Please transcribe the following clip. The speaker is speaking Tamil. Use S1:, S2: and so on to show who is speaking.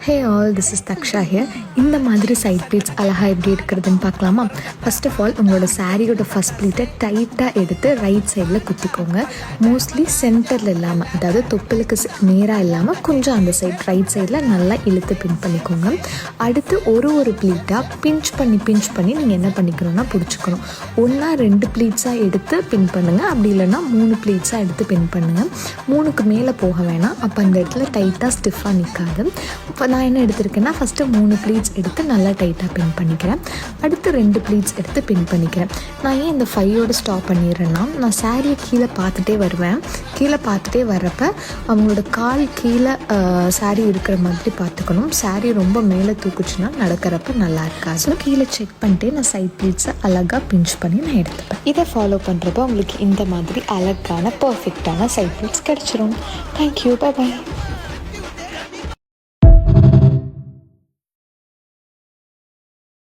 S1: Hey all, this is Daksha here. இந்த மாதிரி சைட் ப்ளீட்ஸ் அழகாக எப்படி எடுக்கிறதுன்னு பார்க்கலாமா? ஃபர்ஸ்ட் ஆஃப் ஆல் உங்களோட சாரியோட ஃபஸ்ட் ப்ளீட்டை டைட்டாக எடுத்து ரைட் சைடில் குத்திக்கோங்க. மோஸ்ட்லி சென்டரில் இல்லாமல், அதாவது தொப்புளுக்கு நேராக இல்லாமல் கொஞ்சம் அந்த சைட் ரைட் சைடில் நல்லா இழுத்து பின் பண்ணிக்கோங்க. அடுத்து ஒரு ப்ளீட்டாக பிஞ்ச் பண்ணி நீங்கள் என்ன பண்ணிக்கணும்னா பிடிச்சிக்கணும். ஒன்றா 2 ப்ளீட்ஸாக எடுத்து பின் பண்ணுங்கள், அப்படி இல்லைன்னா 3 ப்ளீட்ஸாக எடுத்து பின் பண்ணுங்கள். 3க்கு மேலே போக வேணாம், அப்போ அந்த இடத்துல டைட்டாக ஸ்டிஃபாக நிற்காது. இப்போ நான் என்ன எடுத்திருக்கேன்னா, ஃபஸ்ட்டு 3 ப்ளீட்ஸ் எடுத்து நல்லா டைட்டாக பின் பண்ணிக்கிறேன். அடுத்து 2 ப்ளீட்ஸ் எடுத்து பின் பண்ணிக்கிறேன். நான் ஏன் இந்த 5யோடு ஸ்டாப் பண்ணிடுறேன்னா, நான் சாரியை கீழே பார்த்துட்டே வருவேன். கீழே பார்த்துட்டே வர்றப்ப அவங்களோட கால் கீழே சாரி இருக்கிற மாதிரி பார்த்துக்கணும். சாரி ரொம்ப மேலே தூக்குச்சுன்னா நடக்கிறப்ப நல்லா இருக்காது. ஸோ கீழே செக் பண்ணிட்டு நான் சைட் ப்ளீட்ஸை அழகாக பிஞ்ச் பண்ணி நான் எடுத்துப்பேன். இதை ஃபாலோ பண்ணுறப்ப உங்களுக்கு இந்த மாதிரி அழகான பர்ஃபெக்டான சைட் ப்ளீட்ஸ் கிடச்சிரும். தேங்க்யூ, பாய்.